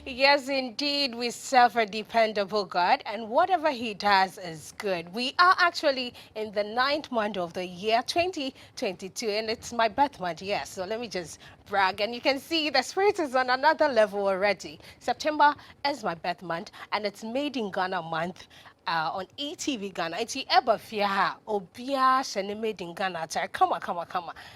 Yes, indeed, we serve a dependable God, and whatever He does is good. We are actually in the ninth month of the year 2022, and it's my birth month, yes. So let me just brag, and you can see the spirit is on another level already. September is my birth month, and it's Made in Ghana month. On ETV Ghana. It's eba fia ha obia shene Made in Ghana tar kama.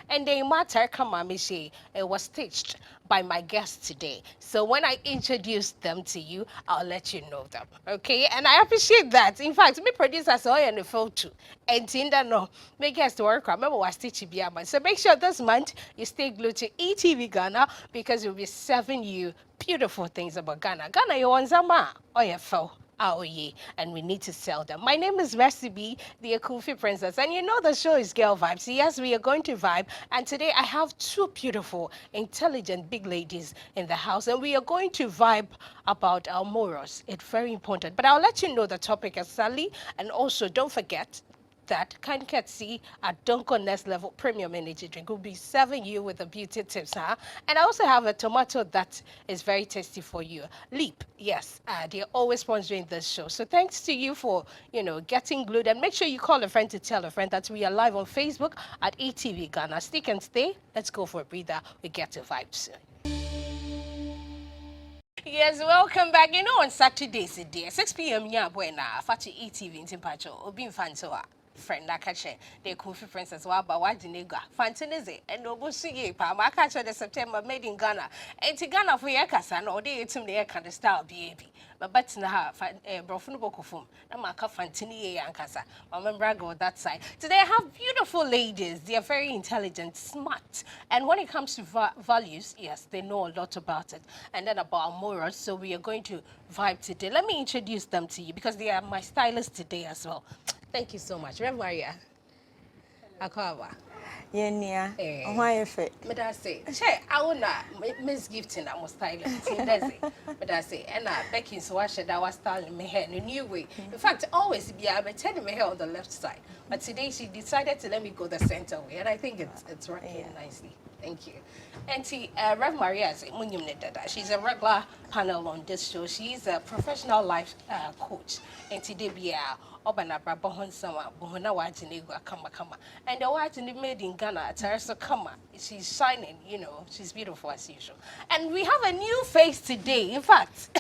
And the matter kama mishi it was stitched by my guests today. So when I introduce them to you, I'll let you know them. Okay? And I appreciate that. In fact, me producer saw in the photo. And Tinda no. Me guest work. Remember was stitched biama. So make sure this month you stay glued to ETV Ghana because we'll be serving you beautiful things about Ghana. Ghana you want zama or your foe. Oh yeah, and we need to sell them. My name is Mercy B, the Akufi Princess, and you know the show is Girl Vibes. Yes, we are going to vibe, and today I have two beautiful, intelligent big ladies in the house, and we are going to vibe about our morals. It's very important, but I'll let you know the topic as Sally, and also don't forget that kind courtesy at Dunko Next Level Premium Energy Drink will be serving you with the beauty tips, huh? And I also have a tomato that is very tasty for you. Leap, yes, they're always sponsoring this show. So thanks to you for, getting glued. And make sure you call a friend to tell a friend that we are live on Facebook at ATV Ghana. Stick and stay. Let's go for a breather. We get to vibe soon. Yes, welcome back. You know, on Saturdays, dear, 6 p.m. Yeah, buena, Fatu ETV in Timpacho, or being fan to friend Nakache, the Kofi Princess Waba Wadinega, Fantinese, and Nobusi, Pamakacha, the September Made in Ghana, and Tigana for Yakasan, or they to the kind of style, baby. But now, Brofunbokofum, Namaka Fantini Yankasa, Mama Brago that side. Today I have beautiful ladies. They are very intelligent, smart, and when it comes to values, yes, they know a lot about it, and then about morals. So we are going to vibe today. Let me introduce them to you because they are my stylists today as well. Thank you so much. Rev Maria. Akwawa. Yenia. Why if it? But I say, che, I will not miss gifting. I'm styling. But I say, and Becky so I should I was styling my hair in a new way. In fact, always be I've been turning my hair on the left side. But today she decided to let me go the center way, and I think it's working nicely. Thank you. And see, Rev Maria, she's a regular panel on this show. She's a professional life coach. And today, be Obana Brabahon Sama, Bohona Wajinego, Kama. And the white Made in Ghana, Teresa Kama. She's shining, she's beautiful as usual. And we have a new face today. In fact,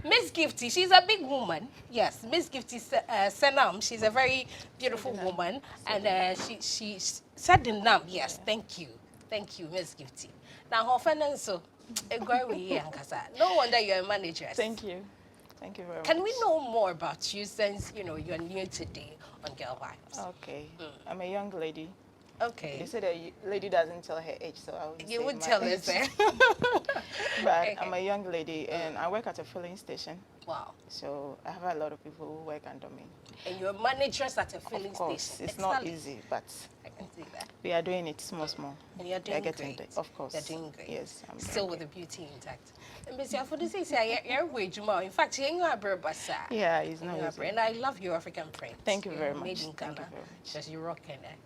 Miss Gifty, she's a big woman. Yes, Miss Gifty Senam, she's a very beautiful woman. And she said the name, yes, thank you. Thank you, Miss Gifty. Now, her financial, no wonder you're a manager. Thank you. Thank you very much. Can we know more about you since, you're new today on Girl Vibes? Okay. I'm a young lady. Okay. They say that lady doesn't tell her age, so I would You would tell us that. But okay. I'm a young lady, and I work at a filling station. Wow. So I have a lot of people who work under me. And you're managers at a filling station. Of course, it's not easy, but I can see that. We are doing it small. And you're doing great. Of course. You're doing great. Yes. I'm still with the beauty intact. And Mr. For this is you're way more. In fact, you're a basa. Yeah, it's not easy. And I love your African print. Thank you very much. Made in Ghana. Just you're rocking it.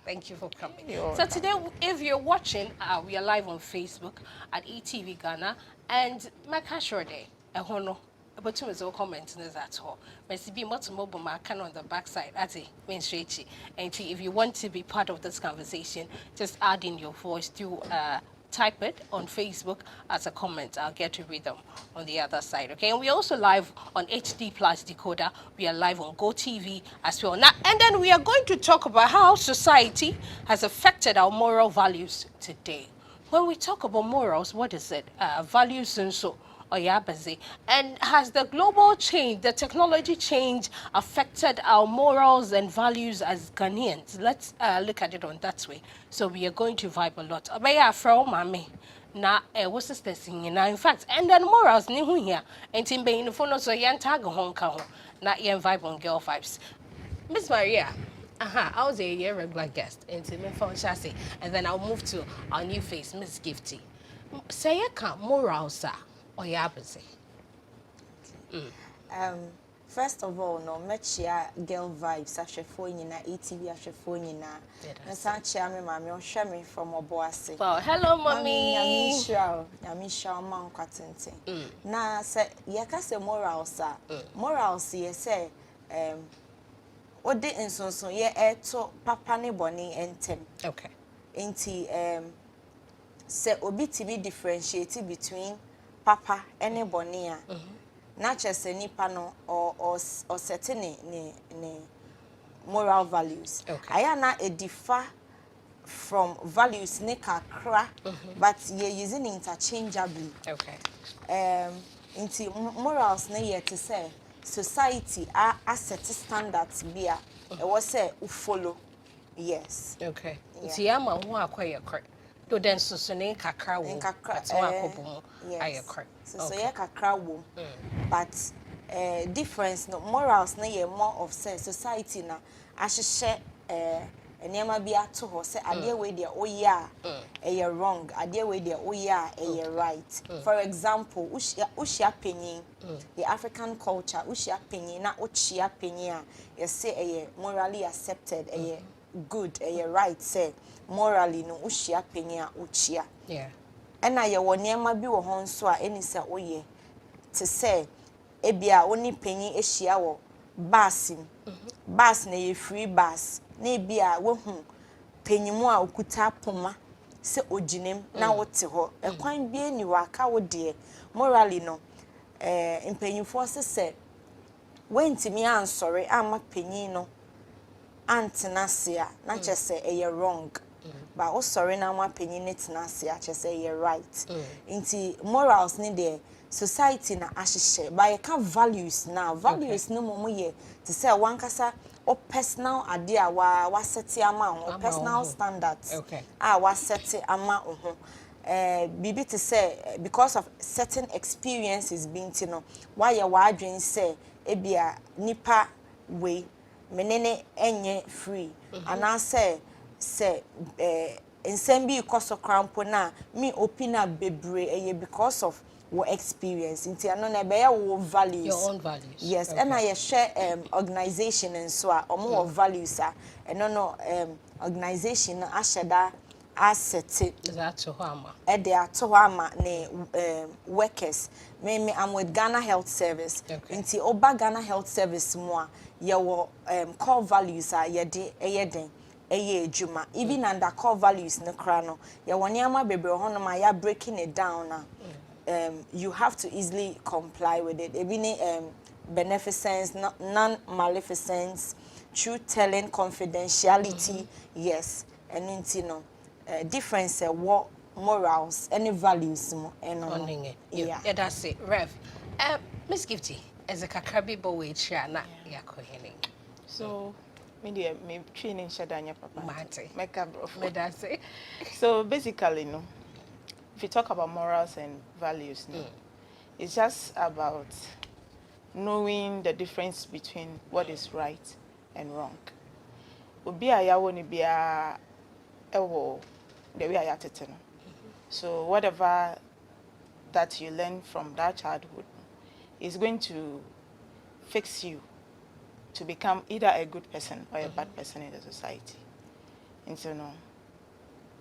Thank you for coming. So today, if you're watching, we are live on Facebook at ETV Ghana and Makashore Ehono. But to us all comments at all. But be much mobile can on the backside at it main straight. And if you want to be part of this conversation, just add in your voice to type it on Facebook as a comment. I'll get to read them on the other side. Okay, and we're also live on HD Plus Decoder. We are live on GoTV as well. Now, and then we are going to talk about how society has affected our moral values today. When we talk about morals, what is it? Values and so. And has the global change, the technology change affected our morals and values as Ghanaians? Let's look at it on that way. So we are going to vibe a lot. Abaya from mami. Na what's this thing now? In fact, and then morals ni here. And timbe in the phone so yan tag hong kong. Na yan vibe on Girl Vibes. Miss Maria. I was a regular guest into my phone chassis. And then I'll move to our new face, Miss Gifty. Say morals, sir. Or yeah, first of all, no, mechia girl vibes, I should phone you na ATV, I should phone you na. And Sanchia, me, mammy, or Shami from Oboase. Well, hello, mommy. Yamisha, man, quatente. Na, say, yakase morals, morals, yes, say, what day in so, ye, to papa ne boni entem. Okay. Inti, say, obi to be differentiated between papa and bonia. Not just any panel or setting ne moral values. Okay. I am not a differ from values ne kakra, but you're using interchangeably. Okay. Into morals ne ye to say society are set standards beer. It was say follow. Yes. Okay. Tiama who acquire correct. Do then sustain kakra wo. That's why I correct. So yeah kakra wo. But difference no morals na ye more of say society na ahye enema bi ato ho say ade we dey oya e wrong, ade we dey oya e right. For example, ushia penyin, the African culture, ushia penyin na uchia penyin a you say e morally accepted, e good, e right say morally no ushia penyin a uchia. Yeah. And I wo niema bi wo ho nso a eni say oye to say ebia oni penyin ehia wo basim. Bas na ye free bus na ebia wo hu penyimu a okuta poma se oginem na wote ho ekwan bi eni waka wo de morally no empenyifo se wentimi ansori ama penyin no antenase a na chese eye wrong ba o sorry na ama penyin netenase a chese eye right nti morals ni de society na ahihye by you can values now values no mo ye to say one kasa o personal idea wa set ama o personal standards wa set ama ho bibi to say because of certain experiences being no why you wa adwen say ebia nipa we menene enye free and I say nsem bi ikoso crampo na me opina bebre because of what experience into another be your values, your own values. Yes, and I share organization and so on more values and no organization I share that asset that to hama they are to hama ne workers me I'm with Ghana Health Service into Oba Ghana Health Service more your core values are yeden ejuma even under core values no krano ya woniama bebre hono ma ya breaking it down na you have to easily comply with it. Even beneficence, non-maleficence, truth-telling, confidentiality, yes. And you know, difference what morals, any values, and yeah, that's it. Rev, Miss Gifty, as a kakrabi boy, na yakohene. So, me training shadanya papa. Mate. Make up, me that's it. So basically, no. If you talk about morals and values, it's just about knowing the difference between what is right and wrong. Obi aya woni bia ewo the way aya tete no. So whatever that you learn from that childhood is going to fix you to become either a good person or a bad person in the society. And so no.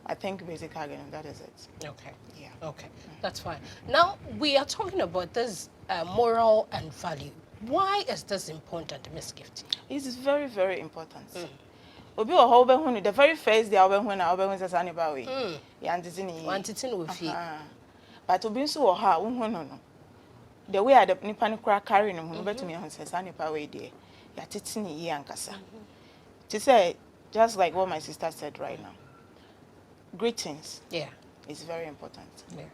I think basically that is it. Okay. Yeah. Okay. That's fine. Now we are talking about this moral and value. Why is this important, Miss Gifty? It's very, very important. Obi o ho be hunu the very first day obi hunu na obi hunu sasa ba we. Ya ntitini. Wantitini wo fi. But obi nso wo ha wo hunu no. The way the nipa ne kura carry no hunu betumi hunu sasa nipa we dey. Ya titini yi ankasa. To say just like what my sister said right now. Greetings. Yeah. It's very important. Yeah.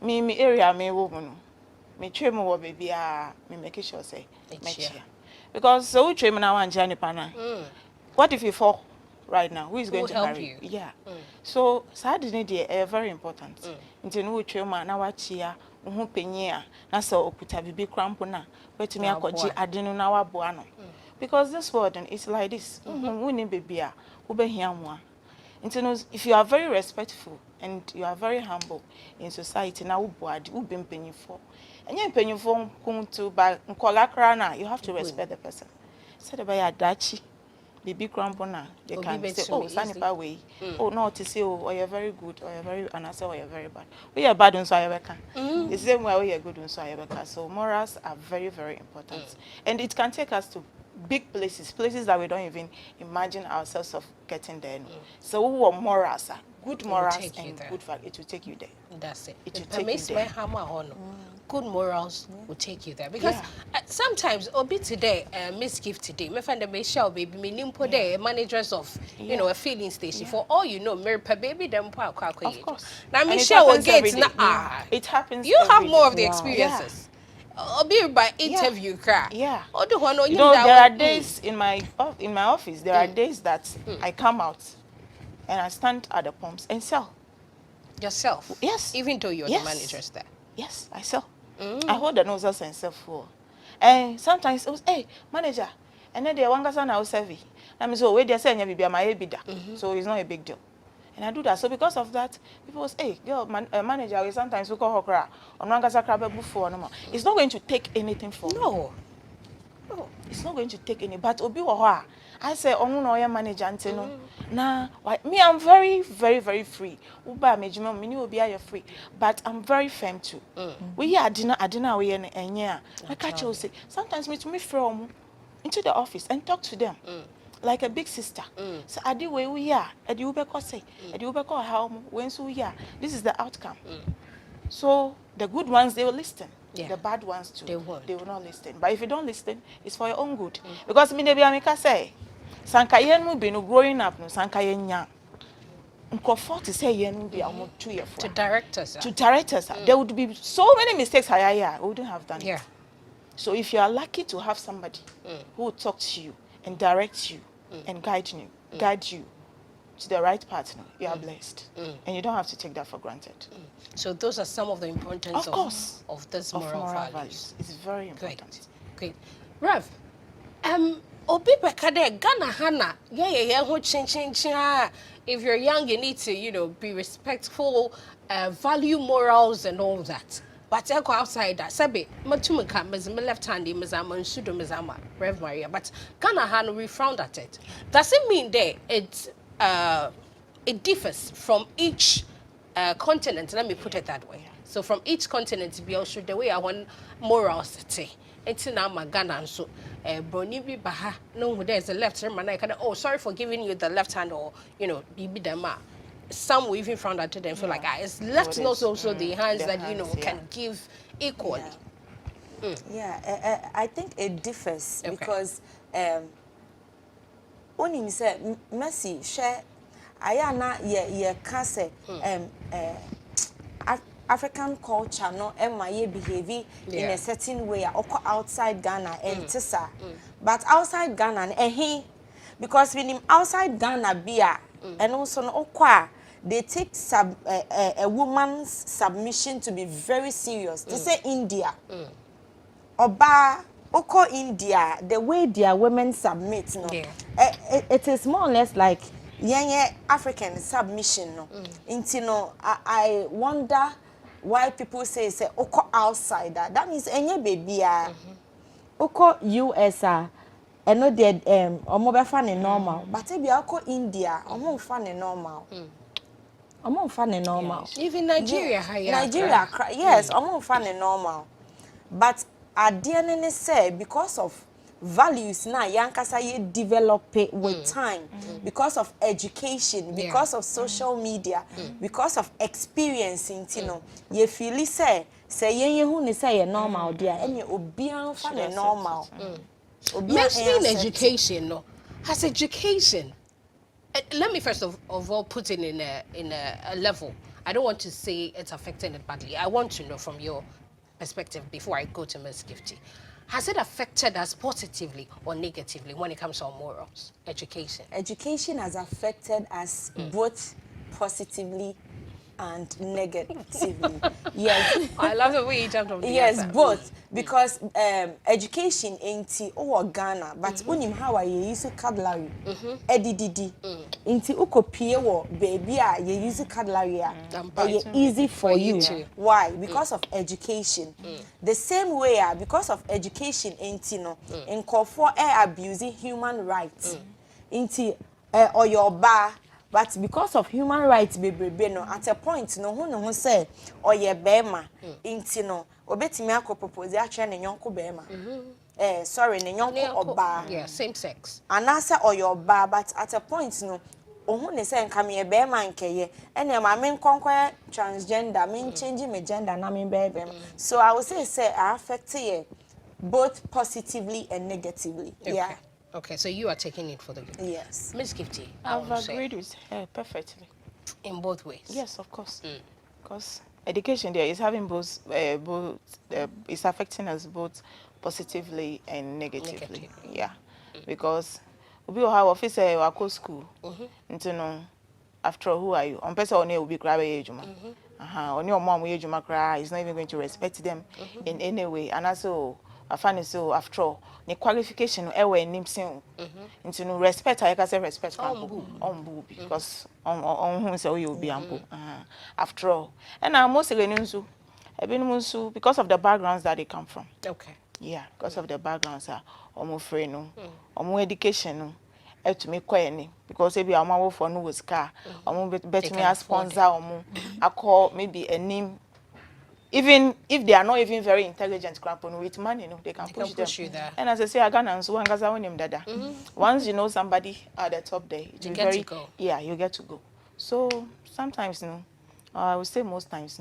Me area me wo no. Me twe mo wo baby me make sure say me chia. Because so twe me na wan chia nipa na. What if you fall right now? Who is going to carry you? Yeah. So sad need dey very important. Nti no twe mo na wa chia wo penyi a na so okuta bibi krampo na wetumi akoji adenu na wa boa no. Because this world is like this. Who need baby a wo be hia ho a. If you are very respectful and you are very humble in society, now who been paying for. And you're paying for to buy you have to respect the person. Said about your dachi, baby crampona, they can say, oh, Sanipa way. Oh, no, to say, oh, you're very good, or you're very, and I say, oh, you're very bad. We are bad on so I the same way we are good on so I So morals are very, very important. And it can take us to big places that we don't even imagine ourselves of getting there. So who are morals? Good morals and good value, it will take you there. That's it. It will take you there. Good morals will take you there. Because sometimes, Obi today, Miss Gift today, me find the Michelle baby, me nimpo there, managers of, you know, a filling station. For all you know, Miripa baby, them pa. Of course. Now Michelle will get it happens. You have more of the wow. experiences. Obi by interview cry. Yeah. You know, there are days in my office. There are days that I come out and I stand at the pumps and sell. Yourself? Yes. Even though you're the managers there? Yes, I sell. I hold the noses and sell for. And sometimes it was, hey, manager, and then the one son I was serving. I'm so wait, they're saying be my EBITDA. So it's not a big deal. And I do that. So because of that, people say, hey, girl, manager, we sometimes we call her cry. It's not going to take anything from me. No, it's not going to take any. But Obi Waha, I say, oh no, manager, anteno. Nah, me, I'm very, very, very free. Uba mejima, mini Obi are free. But I'm very firm too. We are dinner, we and yeah. I catch you say, sometimes me from into the office and talk to them. Like a big sister. So I do where we are. At the Ubeko say, at the Ubeko how when so we are. This is the outcome. So the good ones they will listen. The bad ones too. They will not listen. But if you don't listen, it's for your own good. Because me nebi amika say, sankayen mu be no growing up no sankayen nya. Unko to say yen be almost 2 years. To directors. To directors. There would be so many mistakes I wouldn't have done it. So if you are lucky to have somebody who will talk to you and direct you and guide you to the right partner, you are blessed. And you don't have to take that for granted. So those are some of the importance of this moral values. It's very important. Great. Rev, Obi Bekade, Ghana Hana, if you're young, you need to, you know, be respectful, value morals and all that. But I go outside that. Sabi, matumika, my left handy, mizama, and sudo mizama, Rev Maria. But Ghana Hana, we frowned at it. Does it mean that it differs from each continent? Let me put it that way. So from each continent, be also the way I want morality. It's in our Ghana and so Broni bi baha. No, there's a left hand. Man, I can. Oh, sorry for giving you the left hand, or you know, bibi dema. Some will even frown at it and feel like it's left and also the hands that you know can give equally. I think it differs because only say Messi share ayana ye can say African culture no my behavior in a certain way or outside Ghana and tisa but outside Ghana and because when him outside Ghana beer and also no they take a woman's submission to be very serious. They say India. Oba Oko India, the way their women submit, no, it is more or less like African submission. No, no, I wonder why people say Oko outsider. That means any baby Oko US and no dead omo funny normal, but if you Oko India, omo funny normal. I'm funny normal. Even Nigeria, Nigeria, yes, I'm funny normal. But at the end, say because of values now, yankasa ye develop it with time, because of education, because of social media, because of experiencing, you know, ye feel say ye who ni say normal dear, and ye obian funny normal. Mentioning education, no, has education. Let me first of all put it in a level. I don't want to say it's affecting it badly. I want to know from your perspective before I go to Ms. Gifty. Has it affected us positively or negatively when it comes to our morals, education? Education has affected us both positively and negatively. Yes. I love the way you jumped on the Yes, answer. both. Because education ain't or Ghana, but unim how I use cutlery. Edididi. Inti uko pie wo baby you use cutlery. Easy for you. Why? Because of education. The same way because of education ain't no in for abusing human rights. Inti or your bar. But because of human rights, baby, no, at a point, no say, or ye bema, inti no, obetimi ako propose actually ne nyonko bema. Sorry, ne nyonko oba. Yeah, same sex. Anasa or your bar, but at a point, no, ohun ne say nka me bema nkeye, ene ma me nkonkwa transgender, me change me gender na me bebe. So I would say I affect ye both positively and negatively. Okay. Yeah. Okay, so you are taking it for the good. Yes. Miss Gifty, I've agreed with her perfectly. In both ways. Yes, of course. Because education there is having it's affecting us both positively and negatively. Yeah. Because we will have office our school. You know, after all, who are you? On person only will be crab ejuma. On your mom ejuma cry is not even going to respect them in any way. And also I find it so after all, the qualification ewe nimsin into no respect I can say respect on because on whom say you will be ample after all. And I'm most so because of the backgrounds that they come from. Okay. Yeah, because of the backgrounds are free no education no to me quite because maybe I'm out for no was car bet me a sponsor I call maybe a name. Even if they are not even very intelligent, with money, they can push you there. And as I say, I can so dada. Once you know somebody at the top there, you get to go. Yeah, you get to go. So sometimes, I would say most times,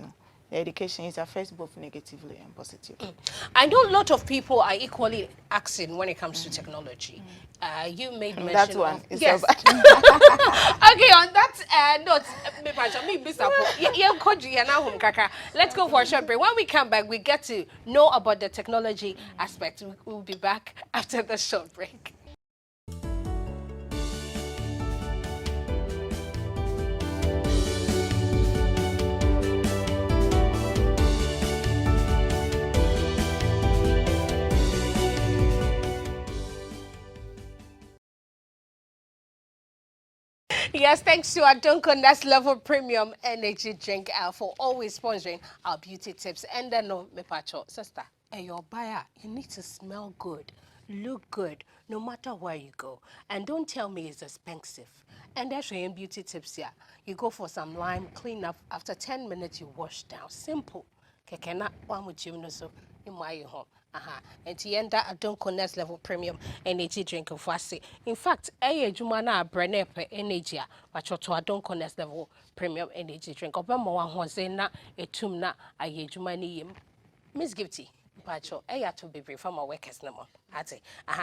the education is affects both negatively and positively. I know a lot of people are equally asking when it comes to technology. You made mention that one of, is yes. Okay, on that note, let's go for a short break. When we come back, we get to know about the technology aspect. We'll be back after the short break. Yes, thanks to our Dunkin' Next Level Premium Energy Drink for always sponsoring our beauty tips. And then, no, me pacho, sister, and your buyer, you need to smell good, look good, no matter where you go. And don't tell me it's expensive. And that's your beauty tips here. You go for some lime cleanup. After 10 minutes, you wash down. Simple. Kekena, one with you, no so in my home. And you end up Dunkin' Next Level Premium Energy Drink of Wasi. In fact, jumana brenepe energy, but you to Dunkin' Next Level Premium Energy Drink. Obama one say na etumna jumani Miss Gifty. Pacho, to be brief from our workers no more.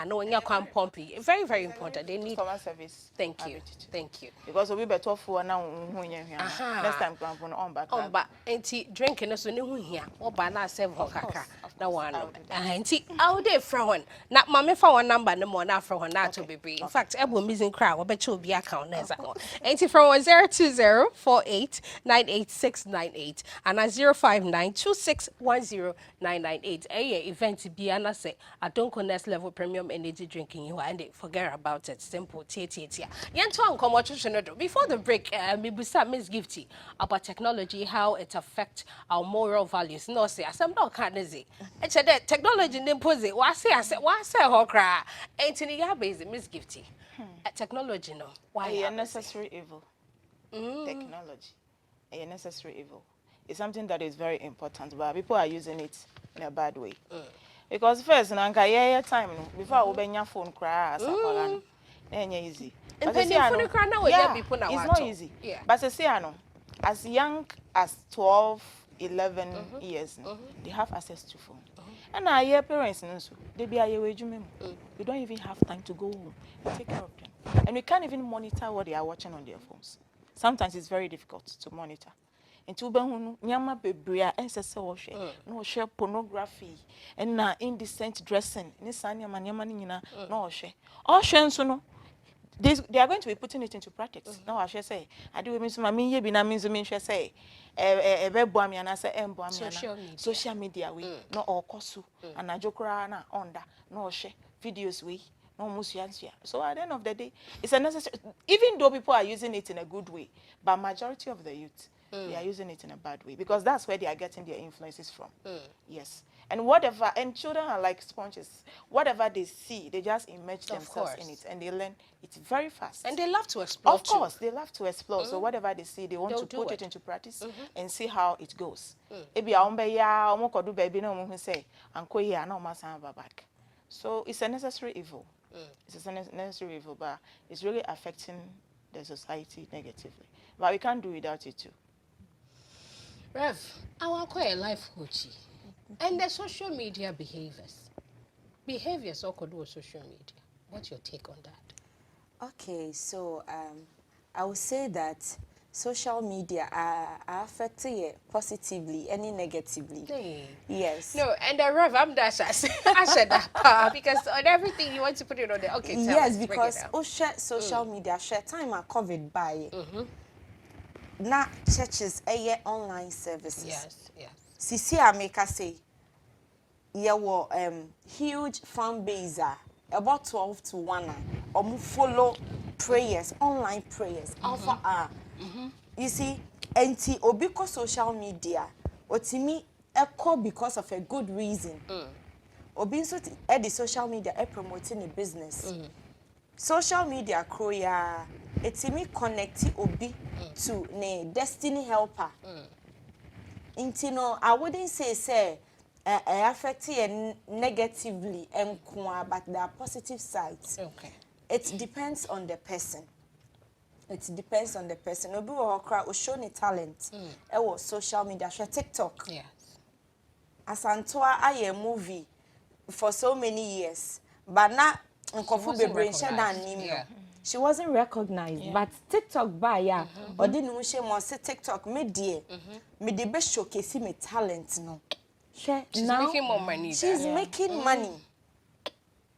No when you come pumpy. Very, very important. They need customer service. Thank you. Thank you. Because we better for now next time come on back. On back anti drinking us when here or banana serve hokaka. No one. Anti out there from not mammy for one number no more now from one not to be brief. In fact, I will missing crowd. I bet you'll be account as a anti from 02048988698 and 05926109998. Event be an say I don't connect level premium energy drinking you and forget about it. Simple tia. Before the break, Miss Gifty about technology, how it affects our moral values. No, say I'm not can't say. It's that technology impose it. Why say how cry? Ain't in the basic Miss Gifty. Technology no. Why a necessary evil? Technology, a necessary evil. It's something that is very important, but people are using it in a bad way. Because first, time before we your phone cry, easy. It's not easy. Yeah. But as young as 12, 11 years, they have access to phone. And our parents, they be you don't even have time to go home and take care of them. And we can't even monitor what they are watching on their phones. Sometimes it's very difficult to monitor. Into nyama bebrea ensese no share pornography and indecent dressing ni sanya nyama nyina no share nso no they are going to be putting it into practice. Now I shall say I do mean so mami ye bi na mean so mean shall say Ebeboami and I say Social media we no all kosu and ajokra na onda no share videos we no musuansia. So at the end of the day, it's a necessary, even though people are using it in a good way, but majority of the youth they are using it in a bad way because that's where they are getting their influences from. Yes. And whatever, and children are like sponges. Whatever they see, they just immerse themselves in it and they learn it very fast. And they love to explore. Of course, they love to explore. So whatever they see, they want to put it into practice and see how it goes. So it's a necessary evil. It's a necessary evil, but it's really affecting the society negatively. But we can't do without it too. Rev, I want quite a life coach. And the social media behaviors all could do with social media. What's your take on that? Okay, so I would say that social media are affecting it positively and negatively. Hey. Yes. No, and the Rev, I'm that I said that because on everything you want to put it on the okay. Yes, because share social media share time are covered by na churches online services. Yes, yes. Sisi Ameka say huge fan base about 12 to 1 follow prayers, online prayers, alpha R. You see, enti obiko social media otimi echo because of a good reason. Obi nso the social media promoting a business. Social media kroya etimi connect obi to ne destiny helper. Inti no, I wouldn't say affect it negatively but there are positive sides. Okay. It depends on the person. It depends on the person. Obi wo kra o show ni talent. Was social media, share TikTok. Yes. Asantoa aye movie for so many years. But now nkofu bebre share dan nim no. She wasn't recognized, but TikTok by or didn't wish more say TikTok me dear. Me the best showcase me talent no. She's now, making more money. She's making money.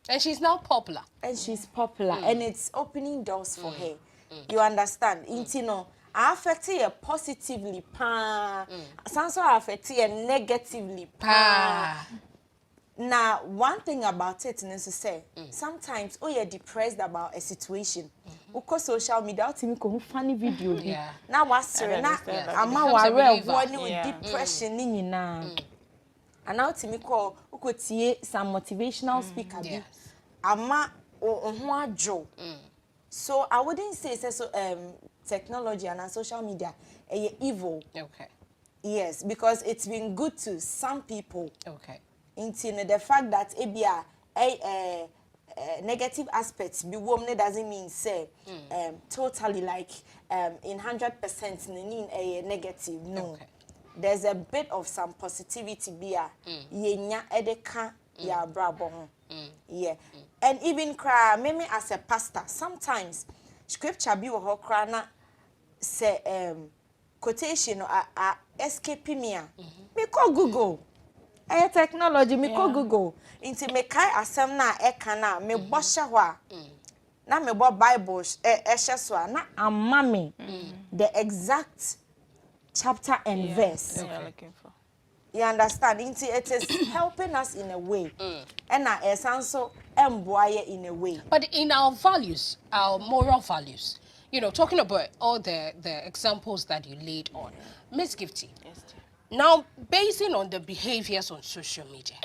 And she's now popular. And she's popular. And it's opening doors for her. You understand? Intino, I affect her positively. Some affect her negatively. Now, one thing about it is to say, sometimes you're depressed about a situation. Because social media, you funny video. Now, what's I'm aware of depression in and now to me call some motivational speaker. Ama Joe. So I wouldn't say technology and social media are evil. Okay. Yes, because it's been good to some people. Okay. Into the fact that negative aspects be woman doesn't mean say totally like in 100% a negative. No. Okay. There's a bit of some positivity beer. Yenya edeka ya brabo. Yeah. And even cry maybe as a pastor sometimes scripture be wo cry na say quotation escape me. Me call Google. Technology me call Google. Into me kai asem na eka na me bo hye ho a. Na me bo Bible hye so a na amame the exact chapter and verse. You're looking for. You understand? It is helping us in a way. And also in a way. But in our values, our moral values, you know, talking about all the examples that you laid on, Miss Gifty, Yes, now basing on the behaviors on social media,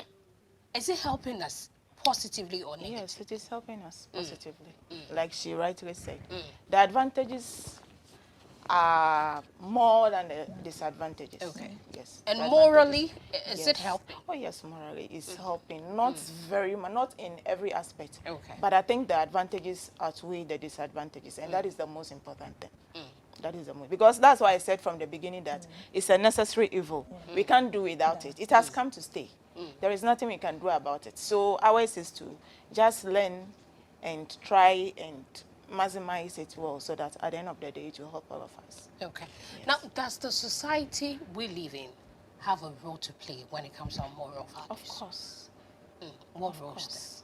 is it helping us positively or negatively? yes, it is helping us positively. Like she rightly said. The advantages are more than the disadvantages. Okay. Yes. And morally, is it helping? Oh yes, morally it's helping. Not very much, not in every aspect. Okay. But I think the advantages outweigh the disadvantages, and that is the most important thing. That is the most, because that's why I said from the beginning that it's a necessary evil. We can't do without it. It has come to stay. There is nothing we can do about it. So ours is to just learn and try and maximize it well, so that at the end of the day it will help all of us. Okay. Yes. Now, does the society we live in have a role to play when it comes to our moral values? Of course. What roles?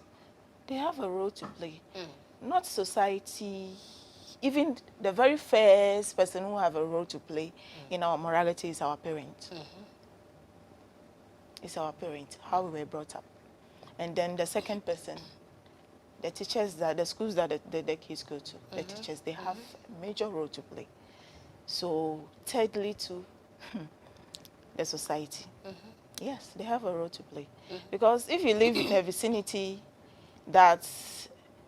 They have a role to play. Not society even the very first person who have a role to play in our morality is our parents. It's our parents, how we were brought up. And then the second person, the teachers, the schools that the kids go to, the teachers, they have a major role to play. So thirdly, too, the society. Yes, they have a role to play. Because if you live in a vicinity that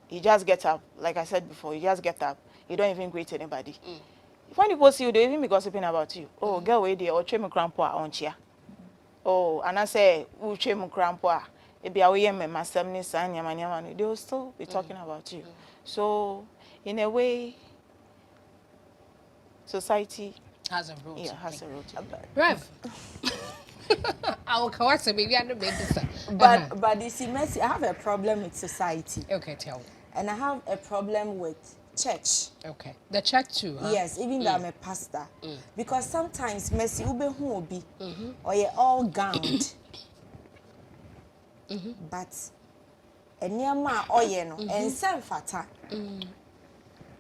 you just get up, like I said before, you just get up, you don't even greet anybody. When people see you, they even be gossiping about you. Oh, girl, away there, or chemo grandpa on chia. Oh, and I say, chemo grandpa. They will still be talking about you. So, in a way, society has a role. Yeah, has a role to play. Rev. I will correct it. Maybe I don't make this. But you see, Mercy, I have a problem with society. Okay, tell me. And I have a problem with church. Okay, the church too. Huh? Yes, even though I'm a pastor, because sometimes Mercy ube who be or you're all gowned. But enyama oyeno and sem fata.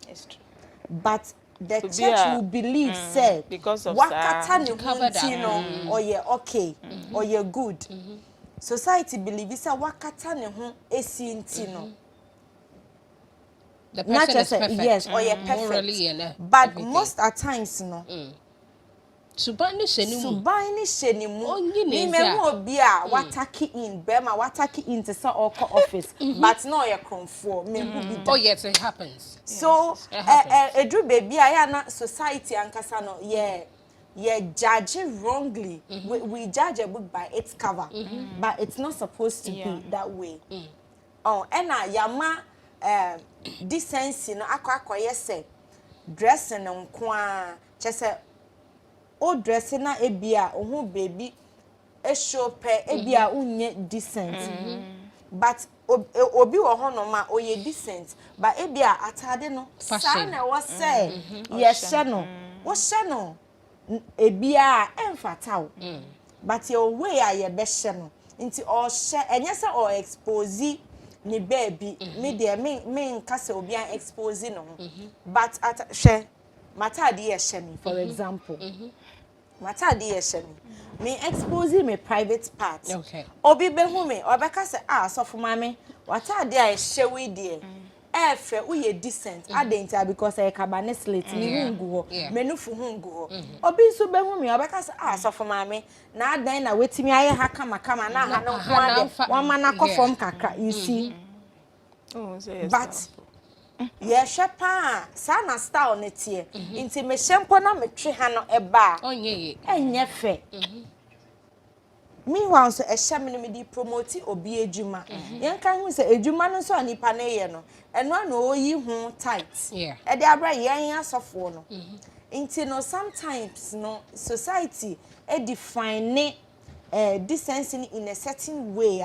It's true. But the church will believe say because of wakata ni covered up. huntino or you're okay or you're good. Society believe say wakata ni hun esintino. The Not person just is perfect. yes or you're perfect. Morally and but everything. most at times no. Subani shenimu. Subani shenimu. Only Me neza. who be a wataki in Bema wataki in to say oko office. But no you're conform. Me who be Oh yes, it happens. so It happens. Edru baby I na society ankasa no yeah judge it wrongly. We judge a book by its cover. But it's not supposed to be that way. Oh, and yama decency no akwa say dressing nkwa chese o dressing na ebia ohu baby e show pe ebia unye decent. But obi wo hono ma oye decent but ebia atade no sa na wo say ye hye no wo hye no ebia emfata wo but your way a ye be hye no nti o hye enye se o expose ni baby me there me nka se obi an expose no but at hye matade ye hye me for example matade ye hye me expose me private part. Okay. Obi be hu me obeka se so for mama watade a hye we there efe uye decent adenta because I kabane slate ni hungu ho menufu hungu ho obi nso be hu me obeka se so for mama na adan na wetimi aye ha kama na ha no ho ade one man akofom kakra you see. Oh, so yes. But yeah, pa sa na style ne tie nti me hyempo na me twe ha no eba Onye. enye fe meanwhile so me no me di promote obi ejuma yen kan hu se ejuma no so anipa na ye no eno na oyi hu tight Yeah. e dey abra yen asofo no nti no sometimes no society define decency in a certain way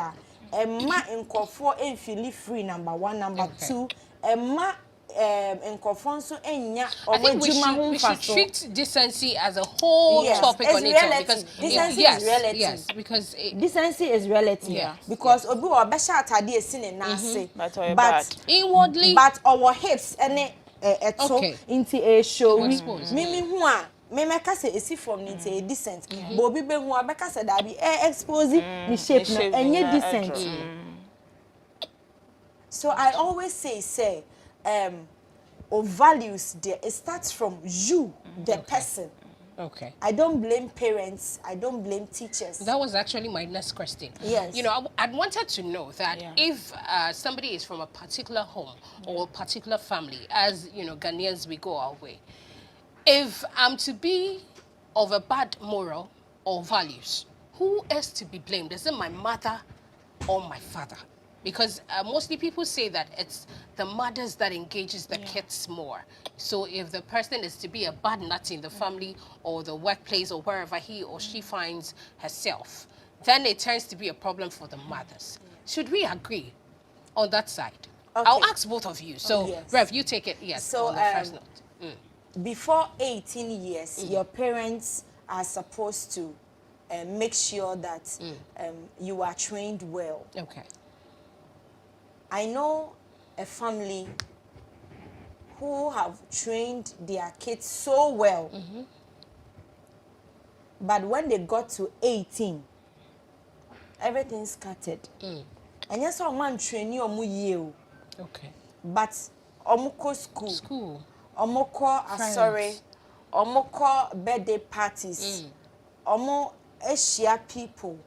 ma nkofo feel free number 1 number 2 ma nkofo so enya I think we should treat decency as a whole topic on its own because decency is relative. Yes, because decency is relative. Yes, Because obi wa be sha atade esi ne nase but inwardly but our hips ene eto into a show mimi hu a me meka say esi from into a decent but obi be hu abeka say that be expose the shape na enye decent. So I always say or values there it starts from you the person. Okay. I don't blame parents, I don't blame teachers. That was actually my next question. Yes. You know, I'd wanted to know that if somebody is from a particular home or a particular family, as, you know, Ghanaians, we go our way. If I'm to be of a bad moral or values, who is to be blamed? Is it my mother or my father? Because mostly people say that it's the mothers that engages the kids more. So if the person is to be a bad nut in the family or the workplace or wherever he or she finds herself, then it turns to be a problem for the mothers. Should we agree on that side? Okay. I'll ask both of you. So, yes. Rev, you take it, So, on the first note. Before 18 years, your parents are supposed to make sure that you are trained well. Okay. I know a family who have trained their kids so well. But when they got to 18, everything scattered. And yes, our man train you omu Okay. but omoko school. School. Omoko sorry. Omoko birthday parties. Omo Asia people.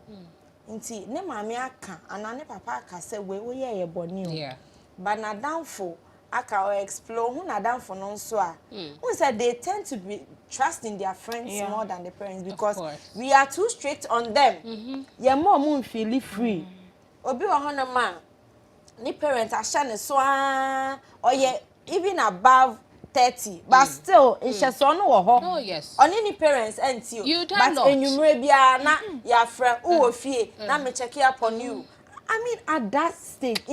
Nti ne mama aka ana ne papa aka say we ye boni o. Yeah. But na downfall aka or explore who na downfall no so a. Who said they tend to be trusting their friends more than the parents because we are too strict on them. Your mom won't feel free. Obi wa hono ma ni parents asha ne so or ye even above 30 but still in sheso no wo ho. Oh yes. Oni ni parents enti you but not. enyumre bia na your friend who fie na me check upon you. I mean, at that stage,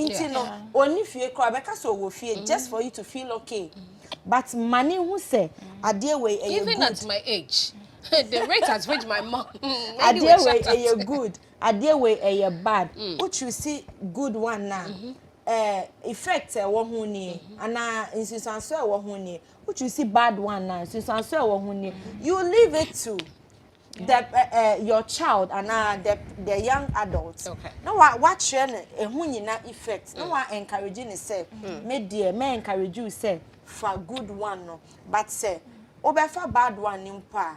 only if you cry, because so feel just for you to feel okay. But money who say, a dear way, even at my age, the rate at which my mom, a dear way, a good, a dear way, a bad. Which you see, good one now. Effect a woman, and instance answer a woman. Which you see, bad one now, since answer a woman. You leave it to. Your child and the young adults. Okay. No, what train a hunina effect. No one encouraging it say, me dear, may encourage you say for good one no, but say for bad one in pa.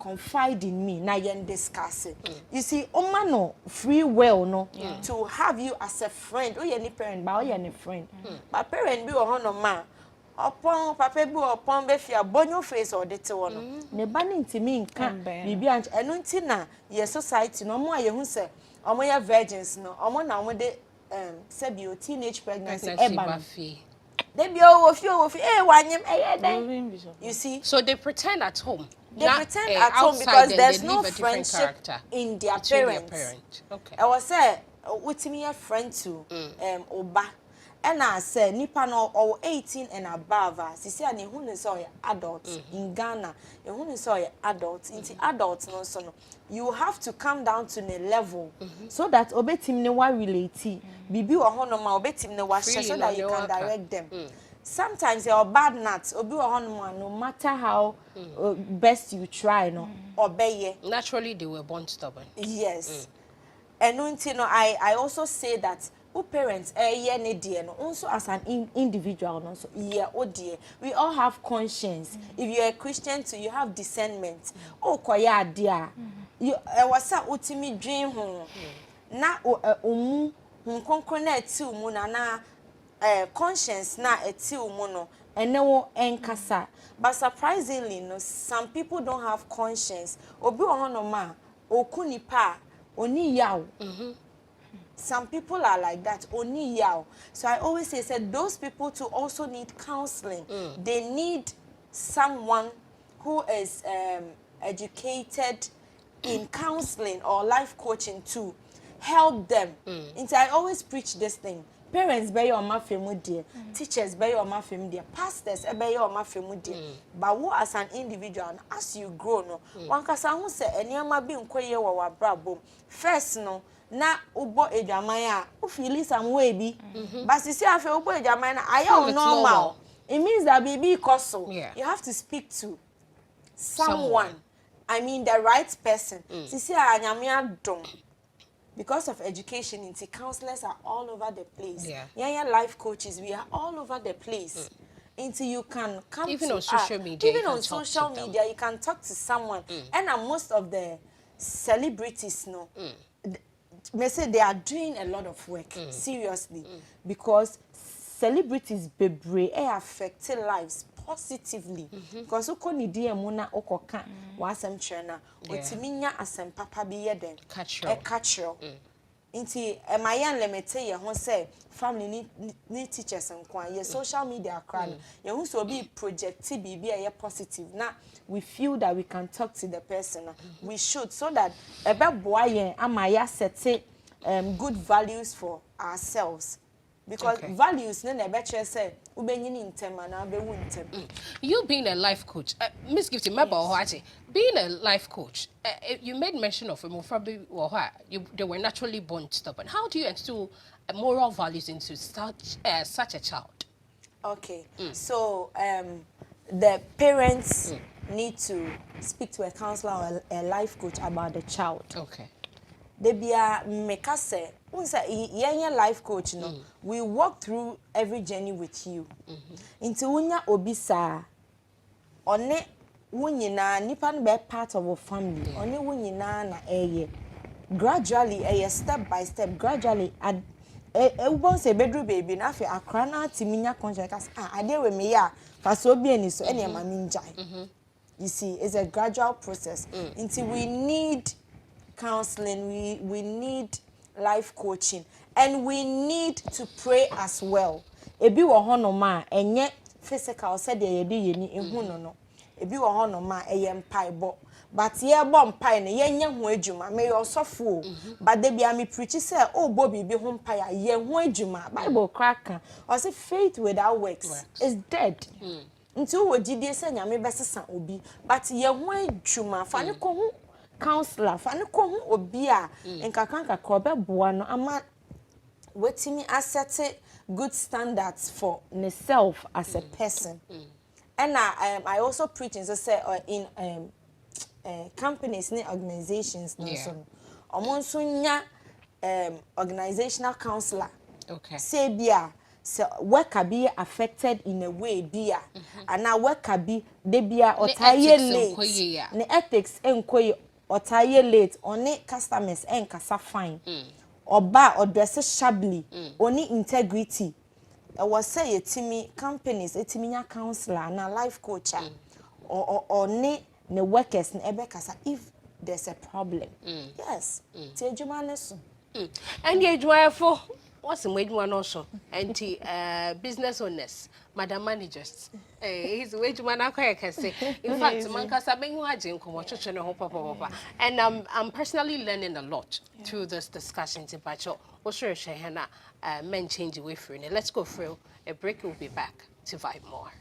Confide in me, na yen discuss it. You see, no free will no to have you as a friend. Oh, you any parent, but oh, you any friend. But parent be a man. Upon papa bi upon be fia bonyo face or de te wono ne ba ne ntimi nka bibi anche eno nti na ye society no mo aye hu se omo ya virgins no omo na omo de se bi o teenage pregnancy eba they be o fi wanyem den you see so they pretend at home. They pretend at home because there's no friendship in their parents. Okay. I was say utimi a friend to oba. And I said, Nipa no or 18 and above. Sisi ani who is all adults in Ghana. You who is all adults. Into adults no so no. You have to come down to the level so that obetim ne wa relate. Bibi wa hono ma obetim ne wa share so that you can direct them. Sometimes you're bad nuts. Obi wa hono ma no matter how best you try no obey. Naturally they were born stubborn. Yes. And I also say that parents also as an individual also we all have conscience. If you're a Christian too, you have discernment. Oh koya dia you was a ultimate dream na na conscience na eti no enewo enkasa. But surprisingly no, some people don't have conscience. Obi no ma okunipa oni yaw. Some people are like that, only yaw. So I always say those people too also need counseling. They need someone who is educated in counseling or life coaching to help them. And so I always preach this thing. Parents bear your mafia dear, teachers bear your mafia dear, pastors bear your mafia dear. But what as an individual and as you grow no, one person who say any ama be nkoye wa brabo. First no. Na ubo ejamaya u feel some way bi but see afa ubo ejamaya na ayo normal. It means that baby koso you have to speak to someone. I mean the right person. See anyame adom because of education into counselors are all over the place. Yeah, life coaches we are all over the place. Until you can come even to on social media. Even on social media you can talk to someone. And most of the celebrities no may say they are doing a lot of work seriously because celebrities bebre affect lives positively because uko ni DM na okoka wasem chena otiminya asem papa bi yeden catch Inti emayan lemete ye ho say family ni teachers nkwa ye social media crowd ye hu so be project bibi ye positive na we feel that we can talk to the person we should so that ebeboa yen amaya set good values for ourselves because values na betre say ubenyini ntem na bewu ntem. You being a life coach, Miss Gifty, being a life coach, you made mention of they were naturally born stubborn. How do you instill moral values into such a child? Okay. So the parents need to speak to a counselor or a life coach about the child. Okay. They be a make us say, "Yenye life coach no, we walk through every journey with you." Into unya obisa, one wunyina nipa no be part of a family. One wunyina na eye. Gradually, step by step, gradually at once a bedroom baby na fe akra na timinya conscious ade we me ya fa so bi ani so ene ma mi njai. You see, it's a gradual process. Until we need counseling, we need life coaching, and we need to pray as well. Ebi wo hono ma enye physical said ye di yeni ehu no no. Ebi wo hono ma eye mpaibo. But ye bo mpai ne ye nya ho adwuma me yo sofo. But de bia me preach say oh bobi bi ho mpai a ye ho adwuma. Bible crack. Or say faith without works is dead. Until we jidie say nyame besesa obi, but ye ho adwuma fa ne ko ho counselor fa ne ko ho obi a nkakanka ko beboa no ama wetimi asset good standards for self as a person. And I also preach and say in companies and organizations no so omonso nya organizational counselor. Okay. Say bia so worker be affected in a way bia and now worker be they bia otaye late ne ethics enkoye otaye late oni customers enkasa fine oba odress shabbily oni integrity was say etimi companies etimi nya counselor na life coach or ne workers ne ebekasa if there's a problem. Yes. Ti adwuma ne so. And the adwuma what's the wage one also? And business owners, madam managers. He's wage one I can say. In fact, mankasa ben wajin ko chocho ne ho papa. And I'm personally learning a lot through this discussion in Pacho. Also share na men change away from it. Let's go through a break. We'll be back to vibe more.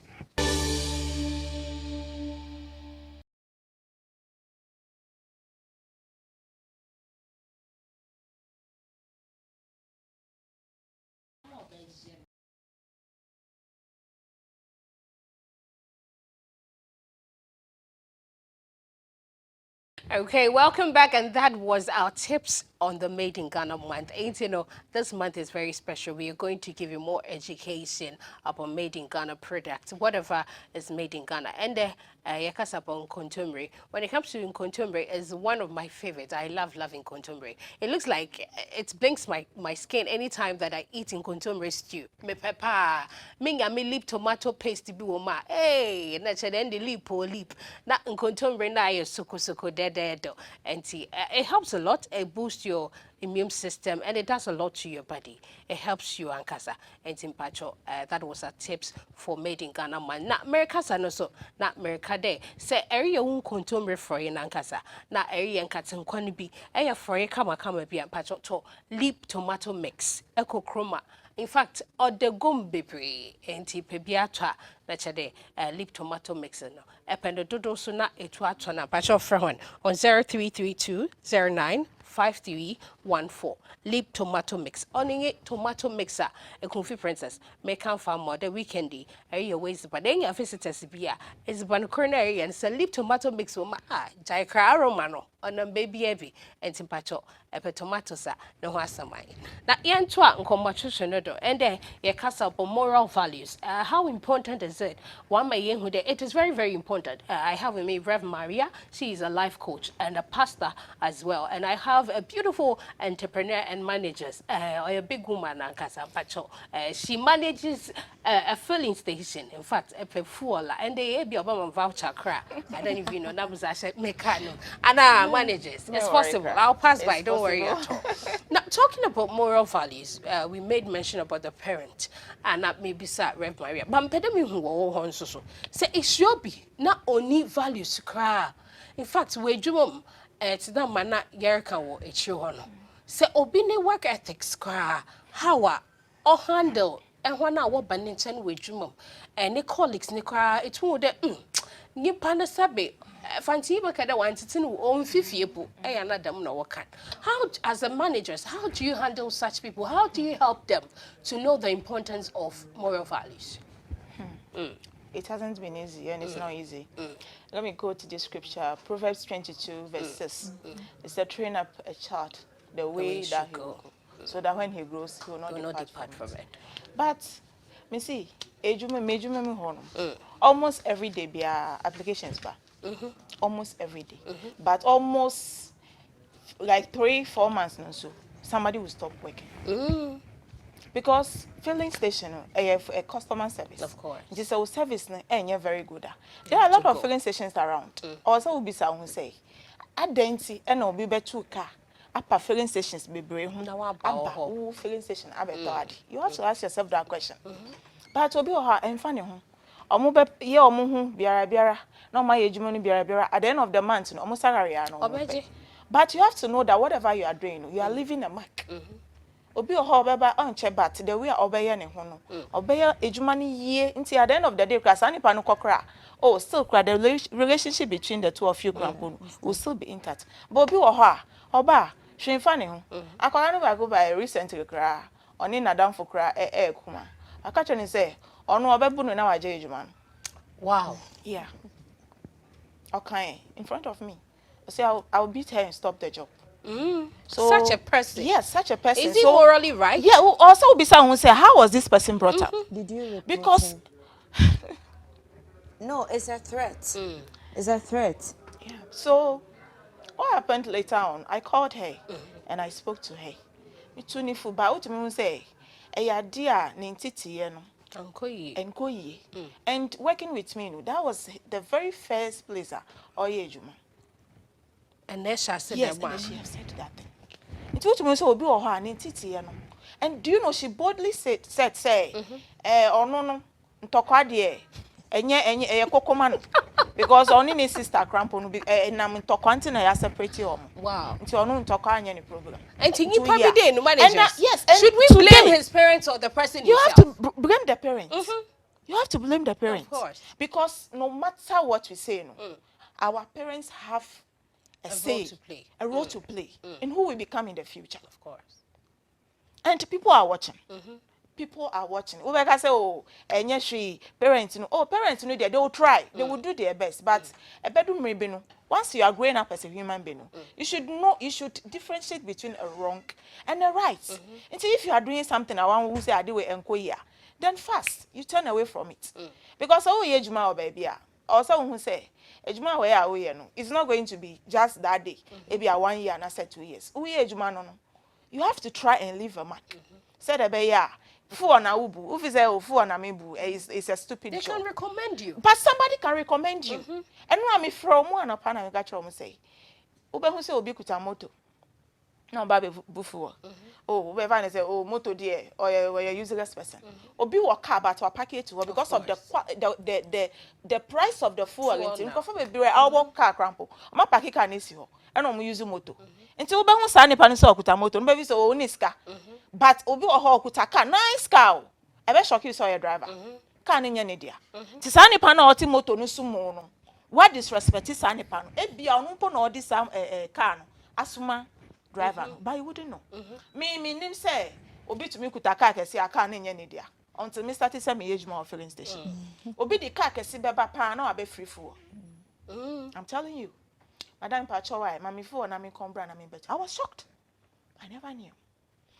Okay, welcome back, and that was our tips on the Made in Ghana month. And you know, this month is very special. We are going to give you more education about Made in Ghana products, whatever is made in Ghana. And yakasapon kontumre. When it comes to kontumre, is one of my favorites. I love kontumre. It looks like it blinks my skin anytime that I eat in kontumre stew. Me pepper, minga me lip tomato paste bi woma. Hey, na chede lip o lip. Na kontumre na ye soko dead. And it helps a lot. It boosts your immune system and it does a lot to your body. It helps you ankasa. And in Pacho, that was our tips for Made in Ghana man. Na America san also na America day. Say area un kontomre for in ankasa. Na area nkatin kwani bi. Aya for ye kama bi and Pacho to leap tomato mix. Eco chroma. In fact, or the gum bebre enti pebiatra na chede lip tomato mix no. Ependo dodo suna etwa na pacho frahon on 0332 09 5314. Lip tomato mix. Owning it tomato mixer. A confused princess. Make come for more the weekendy. Area ways, but then your visitors be is one corner area and say lip tomato mix. Jai craro mano on a baby heavy and timpacho. Epe tomatoes no wasamai. Now, Yantua and Comachushanodo, and then your castle for moral values. How important is it? One may it is very, very important. I have with me Rev Maria. She is a life coach and a pastor as well. And I have a beautiful entrepreneur and managers, a big woman, Ankasa Pacho. She manages a filling station, in fact, a fuel, and they be a voucher crack. I don't even know that was I said, Mekano. And managers, it's possible. I'll pass by, don't worry at all. Now, talking about moral values, we made mention about the parent, and that maybe sat Rev Maria. But mpedemi who so say it should be not only values cry. In fact, we do it's that man Yerka wo echihono. Say obine work ethics cry. How or handle and when I what baninchen we jumum and the colleagues ni cry it would ni pana sabe. Fancy kada want to know own fifiepo another no can. How as a managers, how do you handle such people? How do you help them to know the importance of moral values? It hasn't been easy, and it's not easy. Let me go to the scripture, Proverbs 22, verse 6. It said, train up a child the way that he will go, so that when he grows, he will not depart from it. But, me see, almost every day, be applications, almost every day. But almost like 3-4 months now, so somebody will stop working. Because filling station, a customer service. Of course. Just a service, and very good. There are a lot of filling stations around. Also, will be someone say, I didn't and I'll be better car. Upper filling stations be brave. Filling station, you have to ask yourself that question. But to be her and funny home. Omo ye omo biara no my ejumoni biara at the end of the month no omo salary no. But you have to know that whatever you are doing, you are leaving a mark. Obi oho obeba onche bat the way obeye ne ho no obeye ejuma ni yie nti at the end of the day class anipa no kokra oh still kra the relationship between the two of you will still be intact but obi oho a oba hwenfa ne ho akola no ba go by recently kra oni nadam for kra kuma aka cheni say ono obebu no na waje ejuma no. Wow. Yeah. Okay, in front of me. I say I'll beat her and stop the job. So, such a person. Yes, such a person. Is he morally right? Yeah, also be someone who say, how was this person brought up? Did you report because him? No, it's a threat. It's a threat. Yeah. So what happened later on? I called her and I spoke to her. Me too ni fu ba utumi say, "Eya dia ni ntiti ye no." Enkoyi. And working with me, that was the very first place Oye Juma. And then she said yes, that one. And she have said that thing. It told me so obi o ha ni ntiti ye no. And do you know she boldly said say, ono no ntokwa de enye kokoma no. Because only my sister crampo no be nam ntokwa nti na ya separate o. Wow. Nti ono ntokwa anya ni problem. And you probably did no managers. Yes. And should we blame his parents or the person you himself? have to blame the parents. You have to blame the parents. Of course. Because no matter what we say, our parents have a say, role to play. A role to play in who we become in the future. Of course. And people are watching. People are watching. We like I say, oh, and yes, parents, parents, they will try. They will do their best. But a bedroom maybe no. Once you are growing up as a human being, you should know. You should differentiate between a wrong and a right. And so if you are doing something, I want to say I do it and then fast you turn away from it. Because oh yeah, Juma or baby, or someone who say. Ejuma where are we no? It's not going to be just that day. Maybe 1 year and I said 2 years. We ejuma no. You have to try and leave a mark. Said a beya. Fu na ubu. If you say fu na mebu, it's a stupid job. They can recommend you. But somebody can recommend you. And no me from one upon I got you say. Ube who say obi kuta moto. No baby bufu. Oh, we find say oh moto dear or you're useless person. Obi wa car but to pack it to her because of the price of the fuel. Because for be our car crampo. Ma pack car nisi ho. And I'm using moto. Until ube who say nipa so kuta moto. No baby say oh niska. But obi wa ho kuta car nice car. I be shock you saw your driver. Car ni nya dia. Ti sa nipa na oti moto no sumo no. What disrespect is sa nipa no. E bia onu po na odi sam car no. Asuma driver, but you wouldn't know. Me nim say obi to me kuta car kesi aka na nya dia until me started say me age more filling station. Obi the car kesi beba pa na abe free fuel. I'm telling you. Madam Pacho why mami fuel na me combra na me better. I was shocked. I never knew.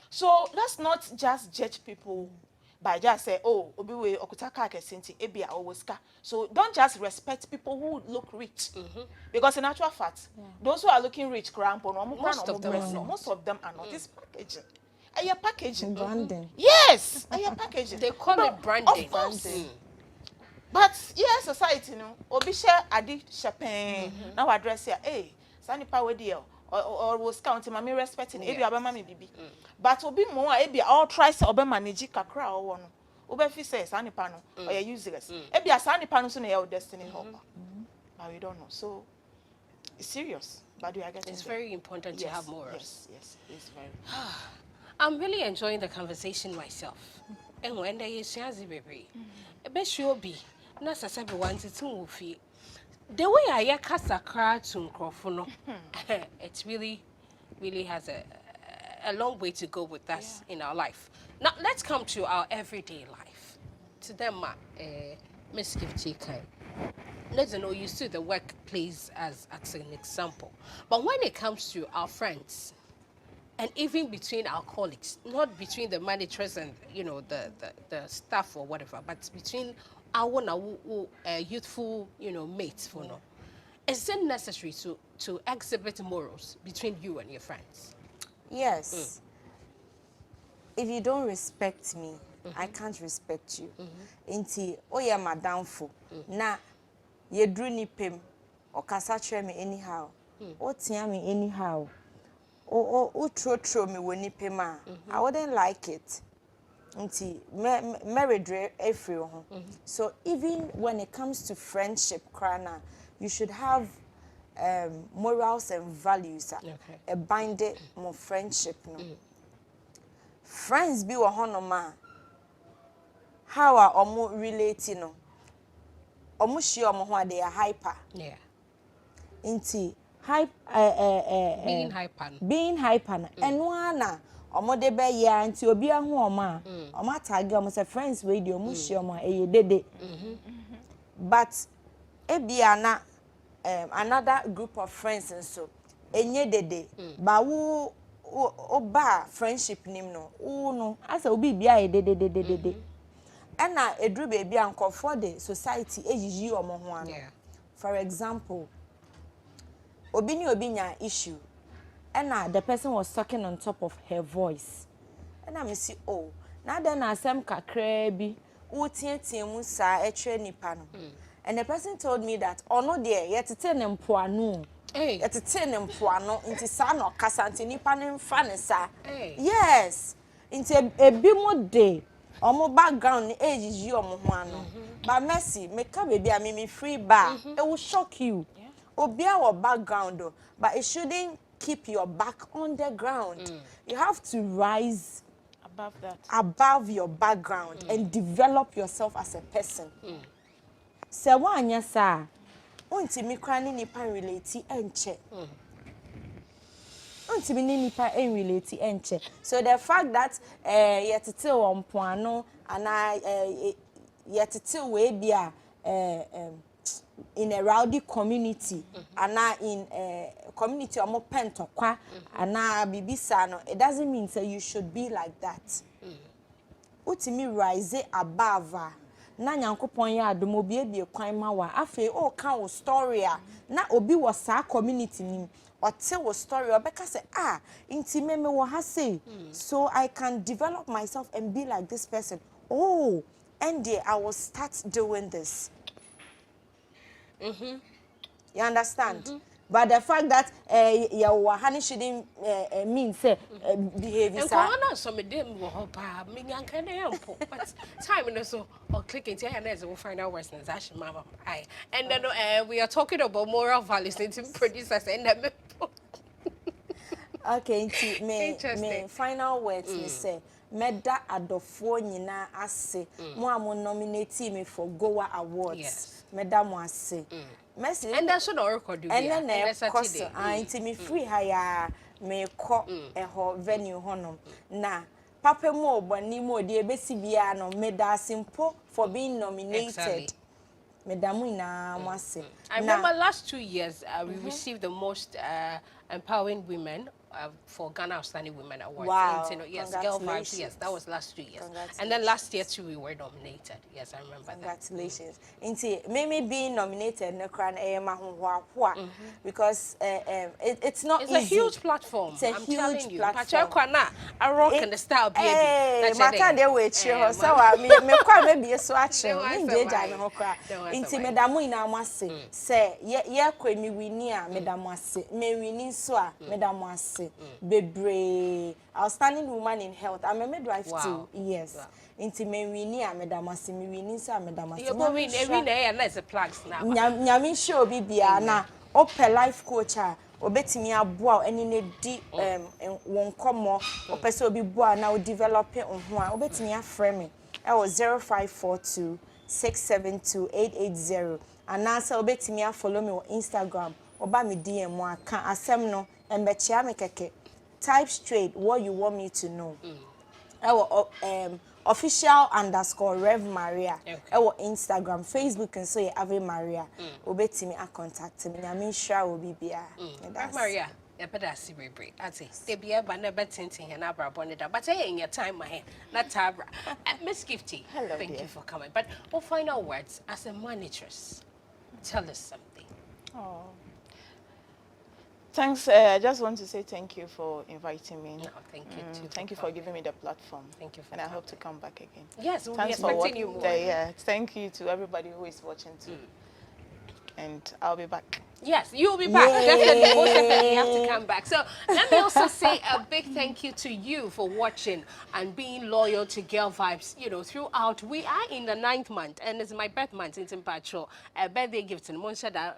So let's not just judge people by just say oh obi we okuta car kesi nti ebia owoska. So don't just respect people who look rich. Because in actual fact, those who are looking rich, most of them are not. It's packaging. Are packaging? Branding. Yes, are packaging. They call it branding. Of course. But yeah, society, obi share adi shapen. Now address here, hey, sani pa we deal or was counting me respecting. Ebi abema me bibi. But obi mo ebi all try say obe manage kakra or one. Obe fi say sani pa no or you useless. Ebi sani pa no so na your destiny helper. But we don't know. So it's serious. But we are getting it's there. very important to have morals. Yes, it's very. I'm really enjoying the conversation myself. And when they is shazi baby, I bet she'll be. Not as everyone to feel. The way I hear Kasakra to Nkrofono, it really has a long way to go with us in our life. Now let's come to our everyday life. To them, Miss Kipchika, let's know you see the workplace as an example. But when it comes to our friends, and even between our colleagues, not between the managers and the staff or whatever, but between our youthful mates for no, is it necessary to exhibit morals between you and your friends? Yes. If you don't respect me, I can't respect you. Inti oya madamfo na yedru ni pem o kasa chere me anyhow. O tia me anyhow. O tro me woni pem a I wouldn't like it. Inti me every ho. So even when it comes to friendship krana, you should have morals and values a bind it more friendship no. Friends be wo honoma how are omo relating no omo share omo ho they are hyper Yeah. inti Being hyper no. eno na omo de be ya nti obi ahu omo a omo tag omo say friends we dey omo share omo eye dede but ebia na another group of friends so enye dede ba wo oba friendship nim no no asa obi bia eye dede ena edru baby anko for the society ejiji omo ho ano. For example, obi ni obi nya issue ena the person was talking on top of her voice ena me see oh na then asem kakra bi wo tietie mu sa etwe nipa no and the person told me that ono there yetete ne mpoano yetete ne mpoano nti sa no kasa nti nipa ne mfa ne sa yes nti ebi mu de omo background ni ejiji omo ho ano but mercy make baby a me free bar it will shock you obi our background but it shouldn't keep your back on the ground you have to rise above your background and develop yourself as a person se wanya sa untimi kra ni nipa relate enche untimi ni nipa relate enche so the fact that yetete wonpoano ana yetete we bia in a rowdy community ana in a community omo pentokwa ana bibisa no it doesn't mean say you should be like that utimi rise above na nyankopon ya adom obi ebie kwan ma wa afi o kan wo story a na obi wo sa community nim o te wo story obeka say inti meme wo ha say so I can develop myself and be like this person and I will start doing this. You understand? But the fact that your honey shouldn't mean say behaving. And corona some of them will hop me young can but time so or click into and we'll find out what's actually mama. And then we are talking about moral values into producers and them. Okay, me final words me say meda adofo nyina ase mo am nominate me for Goa Awards. Yes. Meda mo ase. Mercy. And that's what our record do. And then Saturday. Inti me free hire me ko eho venue honom. Na papa mo bani mo de ebesi bia no meda simple for being nominated. Exactly. Medamu na mo ase. I remember last 2 years we received the most empowering women for Ghana Outstanding Women Awards. Wow. Yes, Girl Vibes. Yes, that was last 2 years. And then last year too, we were nominated. Yes, I remember Congratulations. Inti, maybe being nominated because it's not it's easy. It's a huge platform. It's a huge platform. I rock and the style, baby. Matter de we chiro. So me kwa maybe so actually. Me jeja me ho kwa. Inti medamu ina amase. Say ye kwa mi wini a medamu ase. Me wini so a medamu ase. Bebre outstanding woman in health. I'm a midwife too. Yes. Inti me wini a medamasi me wini so a medamasi. You go win every day and that's a plugs now. Nyami show bibia na ope life coach a obetimi aboa eni ne di won komo ope se obi boa na o develop ho a obetimi afrɛ me e was 0542 672 and answer obetimi follow me on Instagram oba me DM mo aka asem no mbechia me keke type straight what you want me to know. official_Rev Maria. Okay. Instagram, Facebook, and so yeah, Ave Maria. Obetimi a contact me. I'm sure will be there. Rev Maria. Yeah, but that's very. I say, they be able to better tinting and abra bonnet, but say in your time, my hand, not Tabra. Miss Gifty, Hello, thank dear. you for coming. But we'll final words as a manageress. Tell us something. Oh. Thanks. I just want to say thank you for inviting me. No, thank you too. Thank you for giving me the platform. Thank you for And I hope coming. to come back again. Yes, we'll Thanks be for expecting you more. yeah, thank you to everybody who is watching too. And I'll be back. Yes, you'll be back. Yay. Definitely, most definitely you have to come back. So let me also say a big thank you to you for watching and being loyal to Girl Vibes, throughout. We are in the 9th month, and it's my birth month in Timpacho. A birthday gift in Monshada.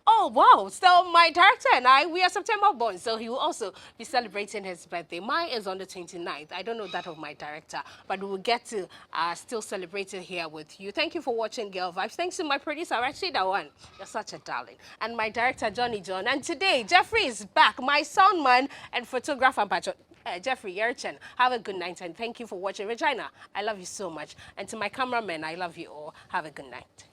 Oh, wow. So my director and I, we are September born, so he will also be celebrating his birthday. Mine is on the 29th. I don't know that of my director, but we will get to still celebrate it here with you. Thank you for watching Girl Vibes. Thanks to my producer, Rashida One. You're such a darling. And my director, Johnny John. And today, Jeffrey is back, my sound man and photographer, Jeffrey Yerchen. Have a good night and thank you for watching. Regina, I love you so much. And to my cameramen, I love you all. Have a good night.